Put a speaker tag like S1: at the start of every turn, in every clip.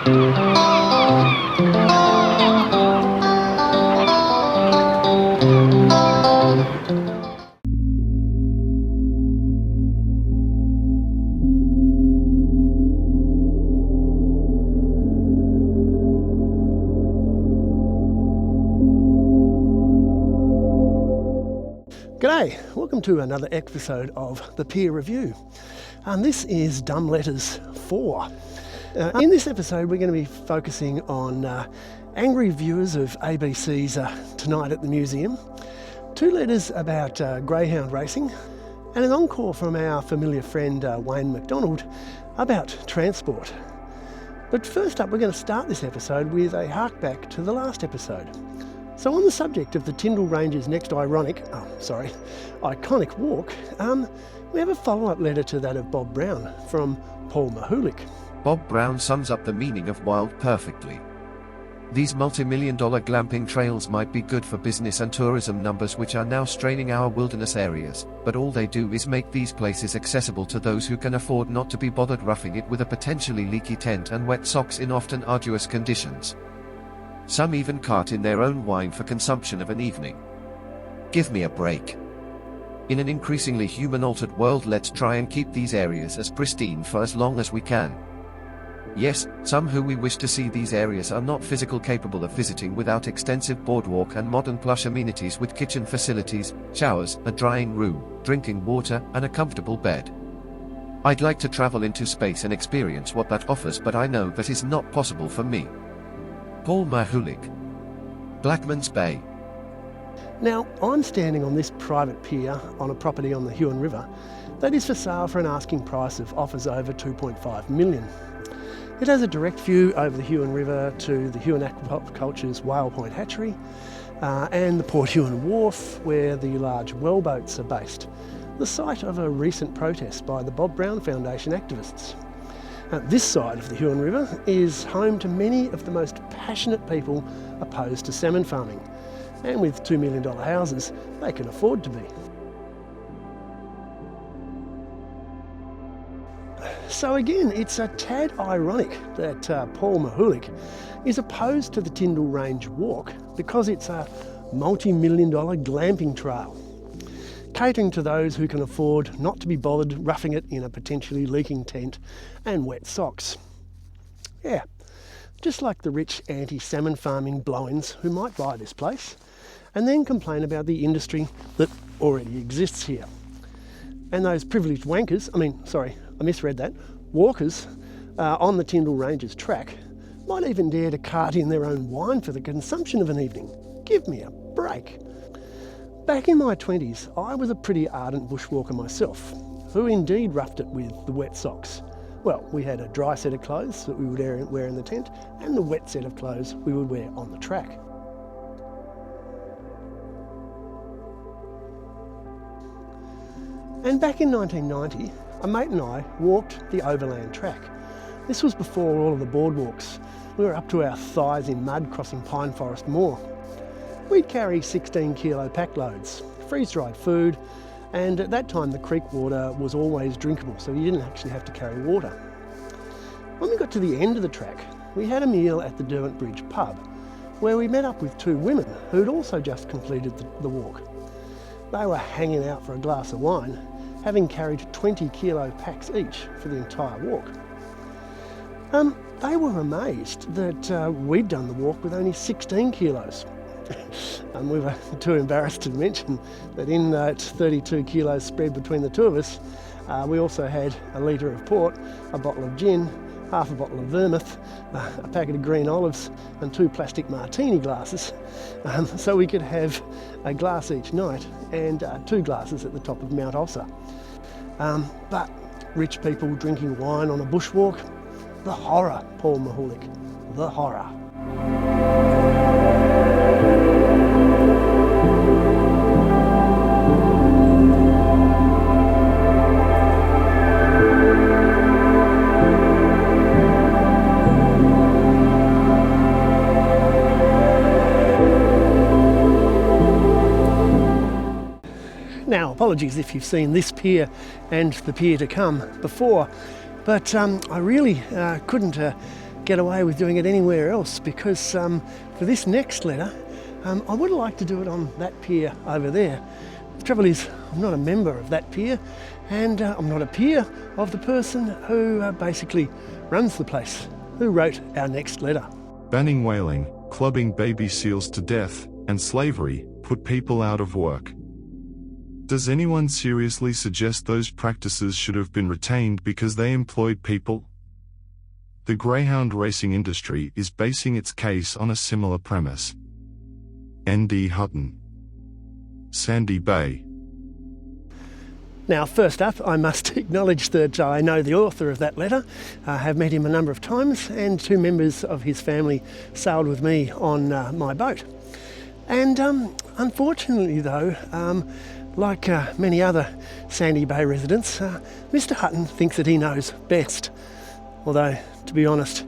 S1: G'day, welcome to another episode of the Pier Review. This is Dumb Letters 4. In this episode we're going to be focusing on angry viewers of ABC's Tonight at the Museum, 2 letters about greyhound racing, and an encore from our familiar friend Wayne McDonald about transport. But first up, we're going to start this episode with a hark back to the last episode. So on the subject of the Tyndall Range's next iconic walk, we have a follow-up letter to that of Bob Brown from Paul Mahulik.
S2: Bob Brown sums up the meaning of wild perfectly. These multi-million-dollar glamping trails might be good for business and tourism numbers which are now straining our wilderness areas, but all they do is make these places accessible to those who can afford not to be bothered roughing it with a potentially leaky tent and wet socks in often arduous conditions. Some even cart in their own wine for consumption of an evening. Give me a break. In an increasingly human-altered world, let's try and keep these areas as pristine for as long as we can. Yes, some who we wish to see these areas are not physically capable of visiting without extensive boardwalk and modern plush amenities with kitchen facilities, showers, a drying room, drinking water, and a comfortable bed. I'd like to travel into space and experience what that offers, but I know that is not possible for me. Paul Mahulik, Blackman's Bay.
S1: Now, I'm standing on this private pier on a property on the Huon River that is for sale for an asking price of offers over $2.5 million. It has a direct view over the Huon River to the Huon Aquaculture's Whale Point Hatchery and the Port Huon Wharf, where the large wellboats are based, the site of a recent protest by the Bob Brown Foundation activists. This side of the Huon River is home to many of the most passionate people opposed to salmon farming, and with $2 million houses, they can afford to be. So again, it's a tad ironic that Paul Mahulik is opposed to the Tyndall Range walk because it's a multi-million-dollar glamping trail, catering to those who can afford not to be bothered roughing it in a potentially leaking tent and wet socks. Yeah, just like the rich anti-salmon farming blow-ins who might buy this place and then complain about the industry that already exists here. And those privileged wankers, I misread that, walkers on the Tyndall Ranges track might even dare to cart in their own wine for the consumption of an evening. Give me a break. Back in my 20s, I was a pretty ardent bushwalker myself, who indeed roughed it with the wet socks. Well, we had a dry set of clothes that we would wear in the tent, and the wet set of clothes we would wear on the track. And back in 1990, a mate and I walked the overland track. This was before all of the boardwalks. We were up to our thighs in mud crossing Pine Forest Moor. We'd carry 16 kilo pack loads, freeze-dried food, and at that time the creek water was always drinkable, so you didn't actually have to carry water. When we got to the end of the track, we had a meal at the Derwent Bridge pub, where we met up with 2 women who'd also just completed the walk. They were hanging out for a glass of wine, having carried 20 kilo packs each for the entire walk. They were amazed that we'd done the walk with only 16 kilos. And we were too embarrassed to mention that in that 32 kilos spread between the two of us, we also had a litre of port, a bottle of gin, half a bottle of vermouth, a packet of green olives and 2 plastic martini glasses, so we could have a glass each night and 2 glasses at the top of Mount Ossa. But rich people drinking wine on a bushwalk, the horror, Paul Mahulik, the horror. Now, apologies if you've seen this pier and the pier to come before, but I really couldn't get away with doing it anywhere else, because for this next letter, I would like to do it on that pier over there. The trouble is, I'm not a member of that pier, and I'm not a peer of the person who basically runs the place, who wrote our next letter.
S3: Banning whaling, clubbing baby seals to death, and slavery put people out of work. Does anyone seriously suggest those practices should have been retained because they employed people? The greyhound racing industry is basing its case on a similar premise. N.D. Hutton, Sandy Bay.
S1: Now, first up, I must acknowledge that I know the author of that letter. I have met him a number of times, and 2 members of his family sailed with me on my boat. And unfortunately though, like many other Sandy Bay residents, Mr. Hutton thinks that he knows best. Although, to be honest,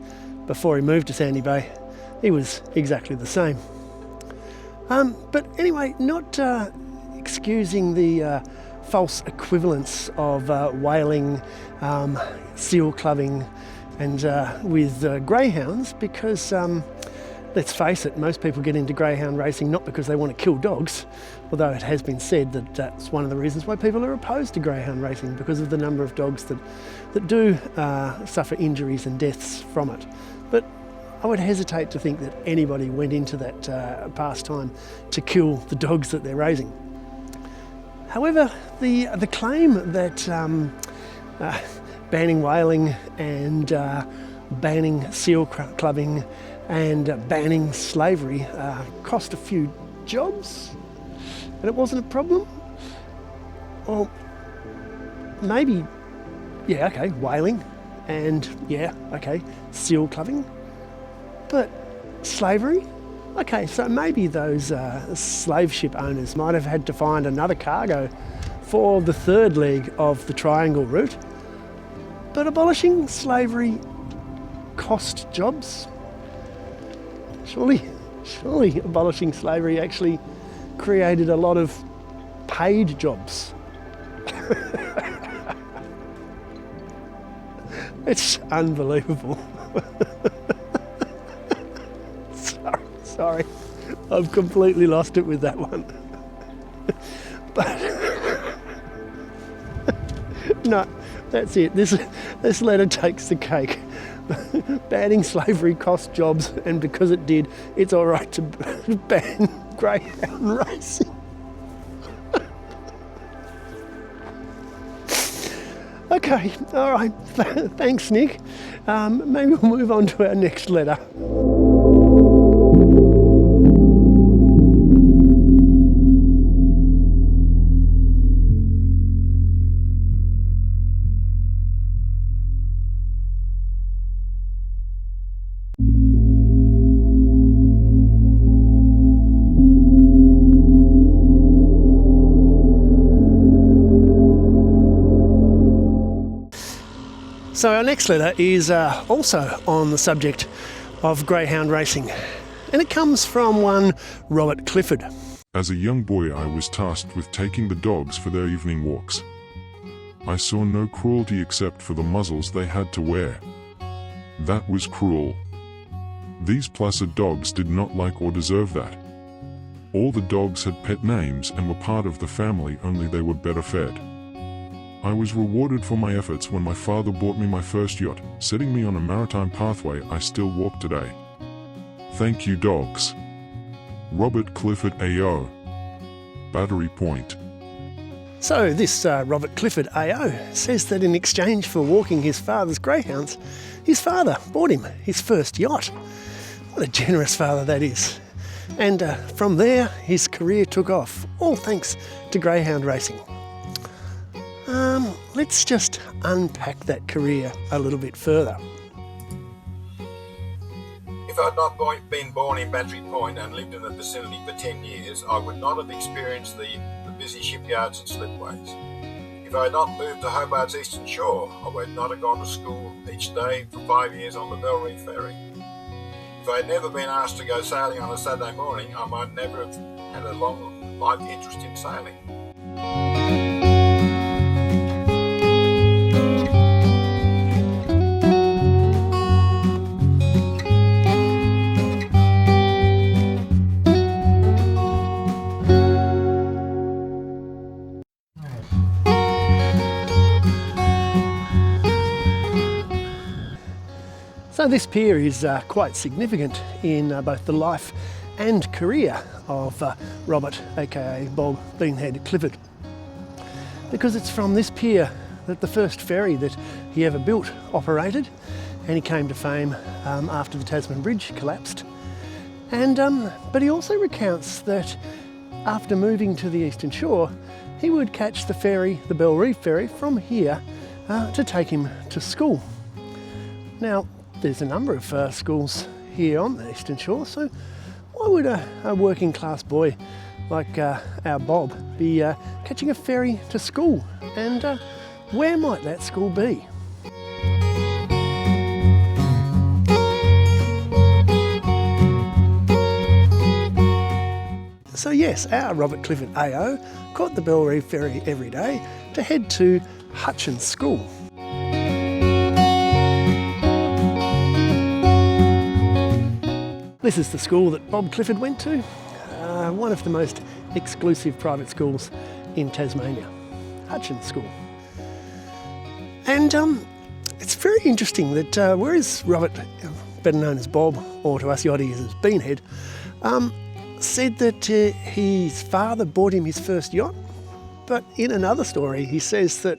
S1: before he moved to Sandy Bay, he was exactly the same. But anyway, not excusing the false equivalence of whaling, seal clubbing, and with greyhounds, because let's face it, most people get into greyhound racing not because they want to kill dogs, although it has been said that that's one of the reasons why people are opposed to greyhound racing, because of the number of dogs that do suffer injuries and deaths from it. But I would hesitate to think that anybody went into that pastime to kill the dogs that they're raising. However, the claim that banning whaling and banning seal clubbing and banning slavery cost a few jobs and it wasn't a problem, well, maybe, yeah, okay, whaling and, yeah, okay, seal clubbing, but slavery? Okay, so maybe those slave ship owners might have had to find another cargo for the 3rd leg of the triangle route. But abolishing slavery cost jobs? Surely abolishing slavery actually created a lot of paid jobs. It's unbelievable. Sorry, I've completely lost it with that one. But no, that's it. This letter takes the cake. Banning slavery cost jobs, and because it did, it's all right to ban greyhound racing. Okay, all right. Thanks, Nick. Maybe we'll move on to our next letter. So our next letter is also on the subject of greyhound racing, and it comes from one Robert Clifford.
S4: As a young boy, I was tasked with taking the dogs for their evening walks. I saw no cruelty except for the muzzles they had to wear. That was cruel. These placid dogs did not like or deserve that. All the dogs had pet names and were part of the family, only they were better fed. I was rewarded for my efforts when my father bought me my first yacht, setting me on a maritime pathway I still walk today. Thank you, dogs. Robert Clifford AO. Battery Point.
S1: So this Robert Clifford AO says that in exchange for walking his father's greyhounds, his father bought him his first yacht. What a generous father that is. And from there, his career took off, all thanks to greyhound racing. Let's just unpack that career a little bit further.
S5: If I had not been born in Battery Point and lived in the vicinity for 10 years, I would not have experienced the busy shipyards and slipways. If I had not moved to Hobart's eastern shore, I would not have gone to school each day for 5 years on the Bell Reef Ferry. If I had never been asked to go sailing on a Saturday morning, I might never have had a long life interest in sailing.
S1: So this pier is quite significant in both the life and career of Robert, aka Bob Beanhead Clifford, because it's from this pier that the first ferry that he ever built operated, and he came to fame after the Tasman Bridge collapsed. And but he also recounts that after moving to the Eastern Shore, he would catch the ferry, the Bell Reef ferry, from here to take him to school. Now, there's a number of schools here on the Eastern Shore, so why would a working class boy like our Bob be catching a ferry to school? And where might that school be? So yes, our Robert Clifford AO caught the Bell Reef ferry every day to head to Hutchins School. This is the school that Bob Clifford went to, one of the most exclusive private schools in Tasmania, Hutchins School. And it's very interesting that whereas Robert, better known as Bob, or to us yachties as Beanhead, said that his father bought him his first yacht, but in another story he says that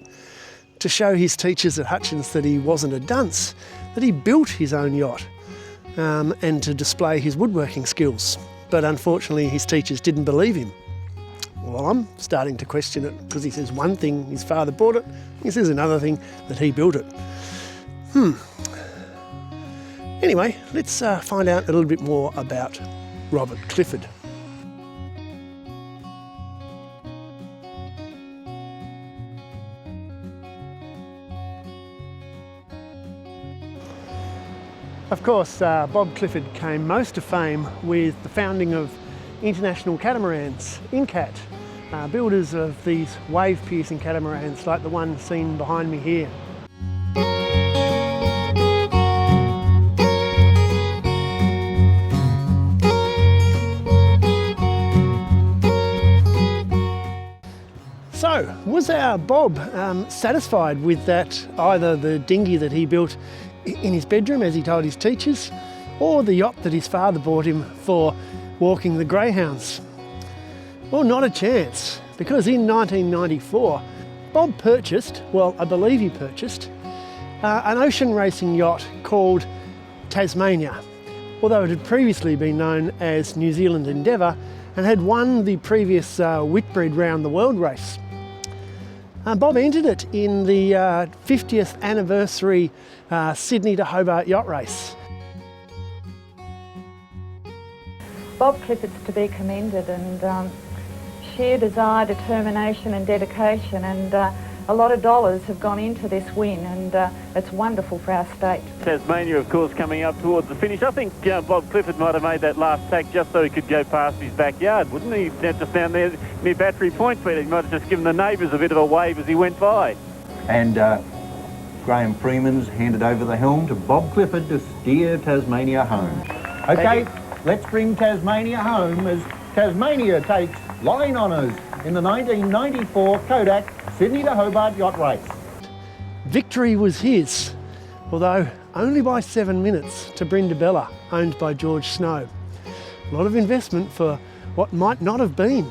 S1: to show his teachers at Hutchins that he wasn't a dunce, that he built his own yacht and to display his woodworking skills. But unfortunately his teachers didn't believe him. Well, I'm starting to question it, because he says one thing, his father bought it, he says another thing, that he built it. Anyway, let's find out a little bit more about Robert Clifford. Of course, Bob Clifford came most to fame with the founding of International Catamarans, INCAT, builders of these wave-piercing catamarans like the one seen behind me here. So, was our Bob satisfied with that, either the dinghy that he built in his bedroom, as he told his teachers, or the yacht that his father bought him for walking the greyhounds? Well, not a chance, because in 1994, Bob purchased, well, I believe he purchased, an ocean racing yacht called Tasmania, although it had previously been known as New Zealand Endeavour and had won the previous Whitbread Round the World race. Bob entered it in the 50th anniversary Sydney to Hobart yacht race.
S6: Bob Clifford's to be commended, and sheer desire, determination and dedication, and a lot of dollars have gone into this win, and it's wonderful for our state.
S7: Tasmania, of course, coming up towards the finish. I think Bob Clifford might have made that last tack just so he could go past his backyard, wouldn't he? Just down there near Battery Point, but he might have just given the neighbours a bit of a wave as he went by.
S8: And Graham Freeman's handed over the helm to Bob Clifford to steer Tasmania home. Okay, let's bring Tasmania home as Tasmania takes line honours in the 1994 Kodak Sydney to Hobart yacht race.
S1: Victory was his, although only by 7 minutes to Brindabella, owned by George Snow. A lot of investment for what might not have been.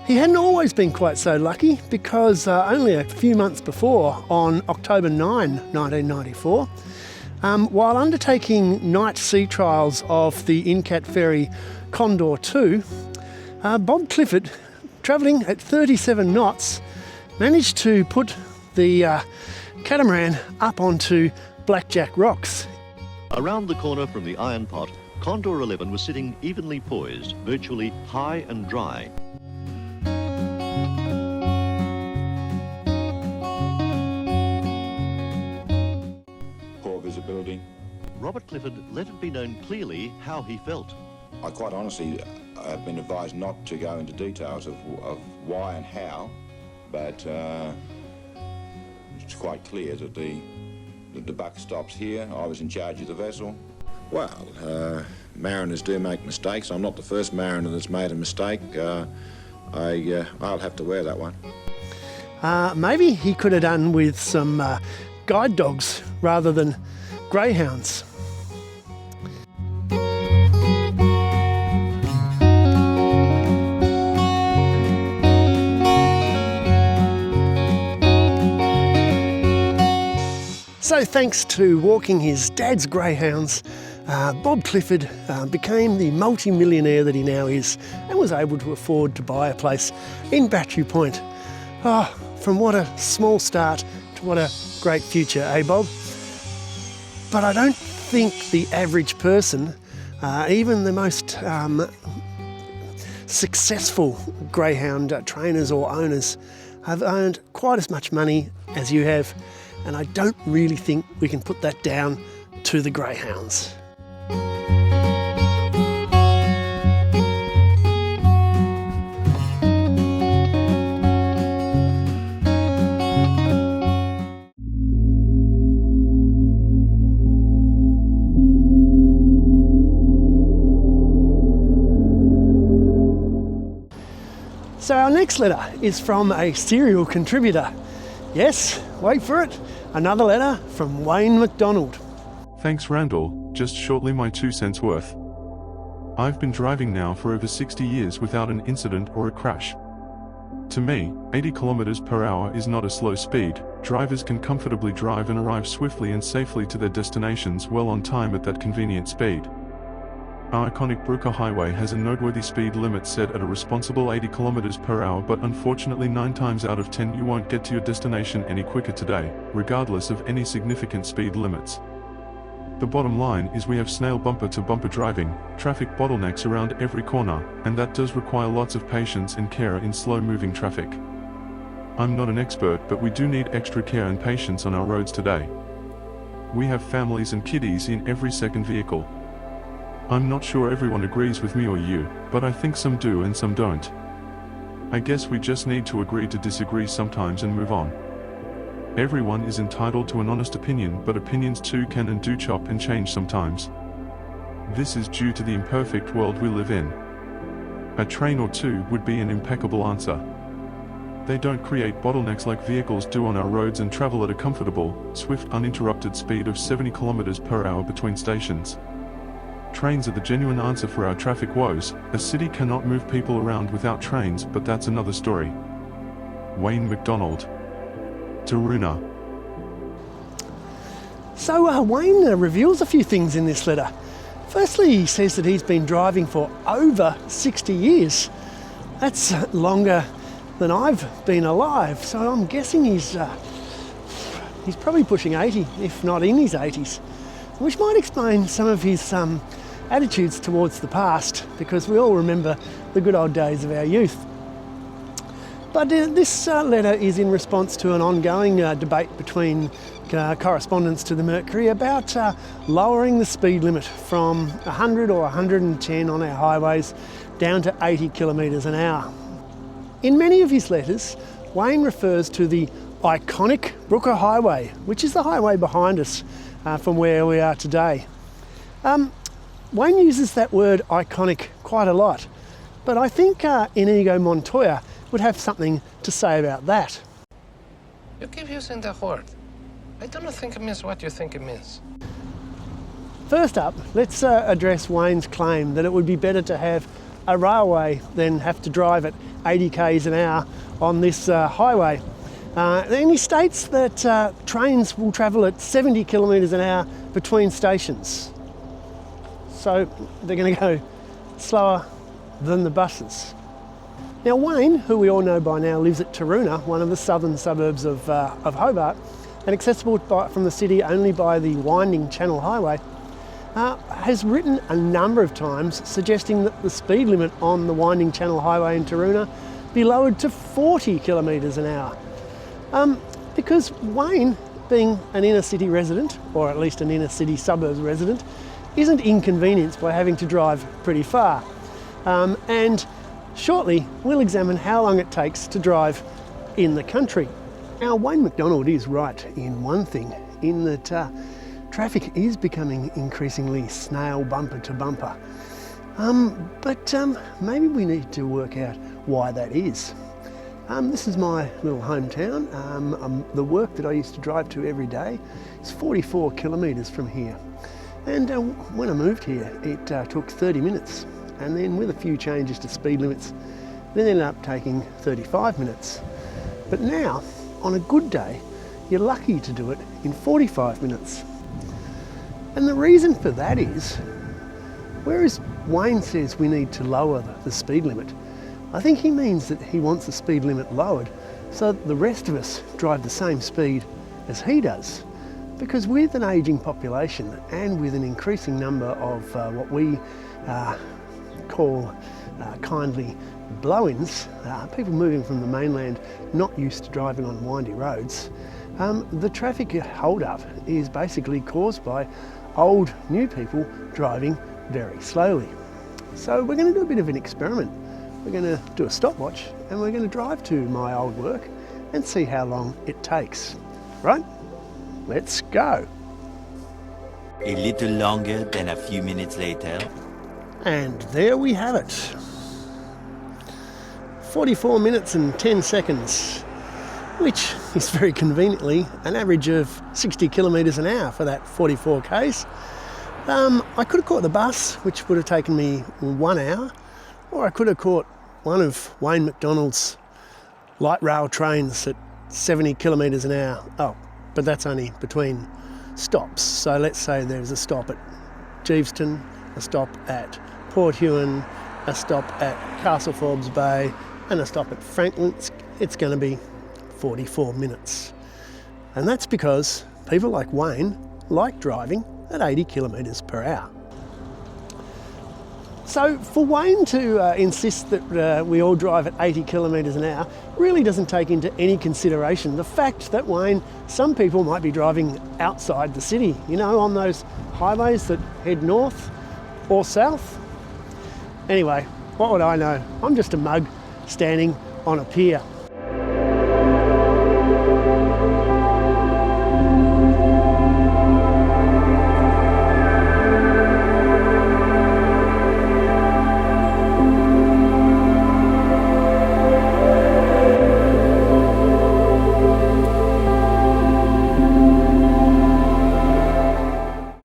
S1: He hadn't always been quite so lucky, because only a few months before, on October 9, 1994, while undertaking night sea trials of the INCAT ferry Condor 2, Bob Clifford, travelling at 37 knots, managed to put the catamaran up onto Blackjack Rocks.
S9: Around the corner from the iron pot, Condor 11 was sitting evenly poised, virtually high and dry.
S10: Visibility.
S9: Robert Clifford let it be known clearly how he felt.
S10: I quite honestly
S5: I've been advised not to go into details of why and how, but it's quite clear that the buck stops here. I was in charge of the vessel. Well, mariners do make mistakes. I'm not the first mariner that's made a mistake. I'll have to wear that one.
S1: Maybe he could have done with some guide dogs rather than greyhounds. So thanks to walking his dad's greyhounds, Bob Clifford became the multi-millionaire that he now is and was able to afford to buy a place in Battery Point. Oh, from what a small start to what a great future, eh Bob? But I don't think the average person, even the most successful greyhound trainers or owners, have earned quite as much money as you have. And I don't really think we can put that down to the greyhounds. So our next letter is from a serial contributor. Yes, wait for it, another letter from Wayne McDonald.
S3: Thanks Randall, just shortly my 2 cents worth. I've been driving now for over 60 years without an incident or a crash. To me, 80 kilometers per hour is not a slow speed. Drivers can comfortably drive and arrive swiftly and safely to their destinations well on time at that convenient speed. Our iconic Brooker Highway has a noteworthy speed limit set at a responsible 80 kilometers per hour, but unfortunately 9 times out of 10 you won't get to your destination any quicker today, regardless of any significant speed limits. The bottom line is we have snail bumper to bumper driving, traffic bottlenecks around every corner, and that does require lots of patience and care in slow moving traffic. I'm not an expert, but we do need extra care and patience on our roads today. We have families and kiddies in every second vehicle. I'm not sure everyone agrees with me or you, but I think some do and some don't. I guess we just need to agree to disagree sometimes and move on. Everyone is entitled to an honest opinion, but opinions too can and do chop and change sometimes. This is due to the imperfect world we live in. A train or two would be an impeccable answer. They don't create bottlenecks like vehicles do on our roads and travel at a comfortable, swift, uninterrupted speed of 70 kilometers per hour between stations. Trains are the genuine answer for our traffic woes. A city cannot move people around without trains, but that's another story. Wayne McDonald. Taruna.
S1: So Wayne reveals a few things in this letter. Firstly, he says that he's been driving for over 60 years. That's longer than I've been alive, so I'm guessing he's probably pushing 80, if not in his 80s, which might explain some of his attitudes towards the past, because we all remember the good old days of our youth. But this letter is in response to an ongoing debate between correspondents to the Mercury about lowering the speed limit from 100 or 110 on our highways down to 80 kilometres an hour. In many of his letters, Wayne refers to the iconic Brooker Highway, which is the highway behind us from where we are today. Wayne uses that word iconic quite a lot, but I think Inigo Montoya would have something to say about that.
S10: You keep using the word. I don't think it means what you think it means.
S1: First up, let's address Wayne's claim that it would be better to have a railway than have to drive at 80 k's an hour on this highway. Then he states that trains will travel at 70 kilometres an hour between stations. So they're going to go slower than the buses. Now Wayne, who we all know by now, lives at Taruna, one of the southern suburbs of Hobart, and accessible from the city only by the winding Channel Highway, has written a number of times suggesting that the speed limit on the winding Channel Highway in Taruna be lowered to 40 kilometres an hour. Because Wayne, being an inner city resident, or at least an inner city suburbs resident, isn't inconvenienced by having to drive pretty far. And shortly we'll examine how long it takes to drive in the country. Now, Wayne McDonald is right in one thing, in that traffic is becoming increasingly snail bumper to bumper. But maybe we need to work out why that is. This is my little hometown. The work that I used to drive to every day is 44 kilometres from here. And when I moved here, it took 30 minutes. And then with a few changes to speed limits, it ended up taking 35 minutes. But now, on a good day, you're lucky to do it in 45 minutes. And the reason for that is, whereas Wayne says we need to lower the speed limit, I think he means that he wants the speed limit lowered so that the rest of us drive the same speed as he does. Because with an ageing population and with an increasing number of what we call kindly blow-ins, people moving from the mainland not used to driving on windy roads, the traffic hold-up is basically caused by old new people driving very slowly. So we're going to do a bit of an experiment. We're going to do a stopwatch and we're going to drive to my old work and see how long it takes. Right? Let's go.
S11: A little longer than a few minutes later.
S1: And there we have it. 44 minutes and 10 seconds, which is very conveniently an average of 60 kilometres an hour for that 44 k's. I could have caught the bus, which would have taken me 1 hour, or I could have caught one of Wayne McDonald's light rail trains at 70 kilometres an hour. Oh, but that's only between stops. So let's say there's a stop at Geeveston, a stop at Port Huon, a stop at Castle Forbes Bay, and a stop at Franklin. It's going to be 44 minutes. And that's because people like Wayne like driving at 80 kilometres per hour. So for Wayne to insist that we all drive at 80 kilometres an hour really doesn't take into any consideration the fact that some people might be driving outside the city, you know, on those highways that head north or south. Anyway, what would I know? I'm just a mug standing on a pier.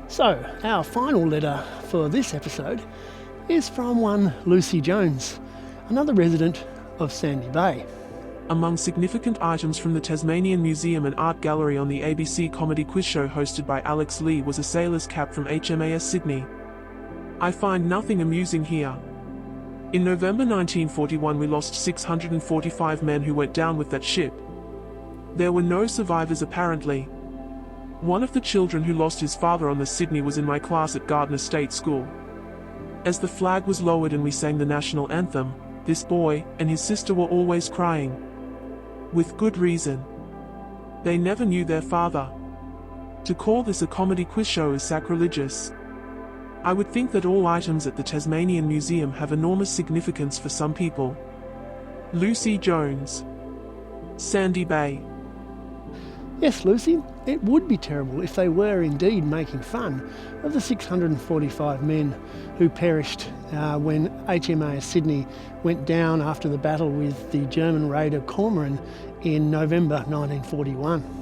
S1: So, our final letter for this episode is from one Lucy Jones, another resident of Sandy Bay.
S12: Among significant items from the Tasmanian Museum and Art Gallery on the ABC comedy quiz show hosted by Alex Lee was a sailor's cap from HMAS Sydney. I find nothing amusing here. In November 1941 we lost 645 men who went down with that ship. There were no survivors apparently. One of the children who lost his father on the Sydney was in my class at Gardner State School. As the flag was lowered and we sang the national anthem, this boy and his sister were always crying. With good reason. They never knew their father. To call this a comedy quiz show is sacrilegious. I would think that all items at the Tasmanian Museum have enormous significance for some people. Lucy Jones. Sandy Bay.
S1: Yes, Lucy, it would be terrible if they were indeed making fun of the 645 men who perished when HMAS Sydney went down after the battle with the German raider Cormoran in November 1941.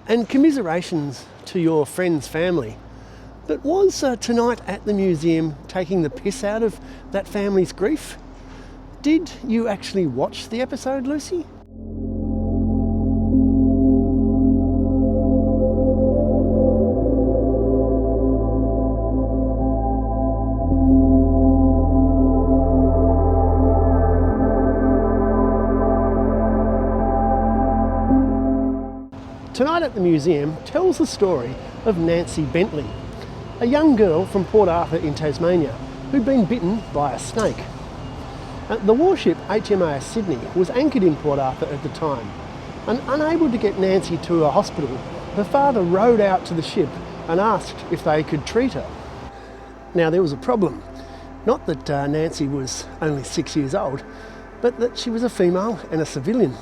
S1: And commiserations to your friend's family. But was tonight at the museum taking the piss out of that family's grief? Did you actually watch the episode, Lucy? tonight at the museum tells the story of Nancy Bentley, a young girl from Port Arthur in Tasmania who'd been bitten by a snake. The warship HMAS Sydney was anchored in Port Arthur at the time, and unable to get Nancy to a hospital, her father rowed out to the ship and asked if they could treat her. Now there was a problem. Not that Nancy was only 6 years old, but that she was a female and a civilian.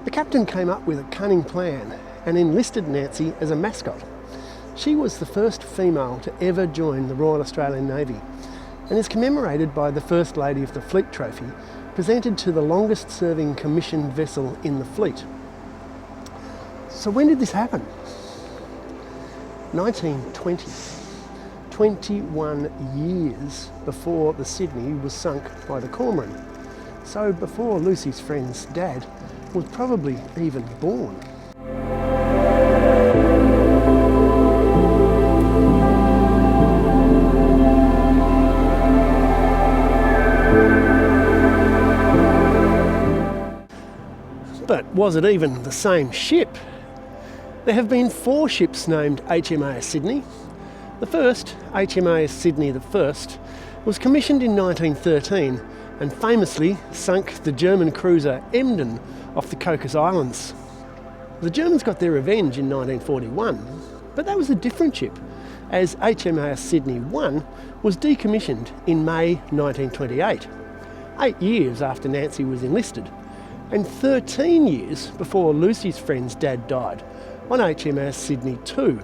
S1: The captain came up with a cunning plan and enlisted Nancy as a mascot. She was the first female to ever join the Royal Australian Navy and is commemorated by the First Lady of the Fleet Trophy, presented to the longest serving commissioned vessel in the fleet. So when did this happen? 1920. 21 years before the Sydney was sunk by the Cormoran. So before Lucy's friend's dad was probably even born. But was it even the same ship? There have been 4 ships named HMAS Sydney. The first, HMAS Sydney I, was commissioned in 1913 and famously sunk the German cruiser Emden off the Cocos Islands. The Germans got their revenge in 1941, but that was a different ship, as HMAS Sydney I was decommissioned in May 1928, 8 years after Nancy was enlisted, and 13 years before Lucy's friend's dad died on HMAS Sydney II,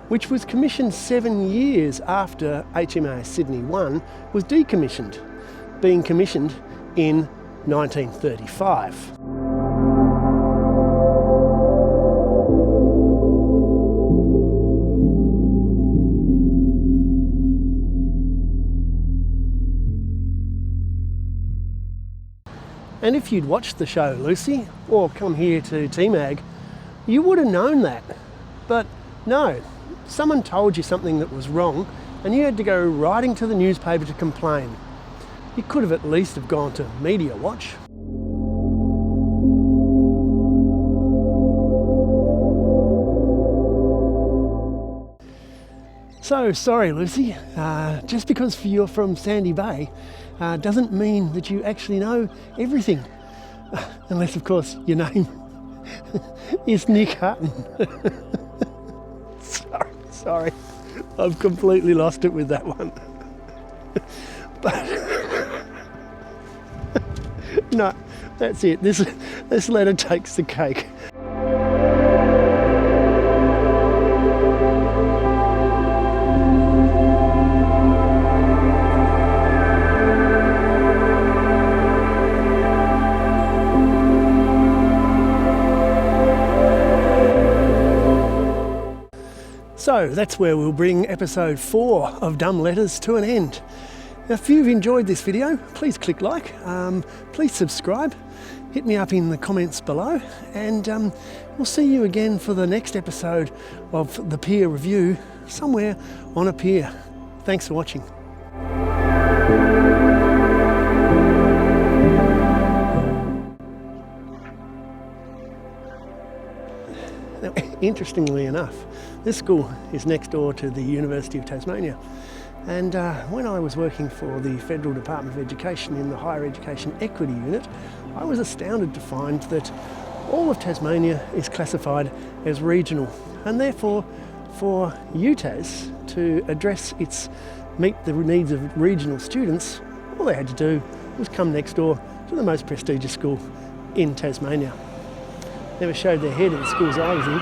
S1: which was commissioned 7 years after HMAS Sydney I was decommissioned, being commissioned in 1935. And if you'd watched the show Lucy, or come here to TMAG, you would have known that. But no, someone told you something that was wrong and you had to go writing to the newspaper to complain. You could have at least have gone to Media Watch. So, sorry Lucy, just because you're from Sandy Bay doesn't mean that you actually know everything. Unless, of course, your name is Nick Hutton. Sorry, I've completely lost it with that one. But no, that's it. This letter takes the cake. So that's where we'll bring episode 4 of Dumb Letters to an end. Now, if you've enjoyed this video, please click like, please subscribe, hit me up in the comments below, and we'll see you again for the next episode of the Pier Review, somewhere on a pier. Thanks for watching. Now, interestingly enough, this school is next door to the University of Tasmania, and when I was working for the Federal Department of Education in the Higher Education Equity Unit, I was astounded to find that all of Tasmania is classified as regional, and therefore for UTAS to meet the needs of regional students, all they had to do was come next door to the most prestigious school in Tasmania. Never showed their head at the schools I was in.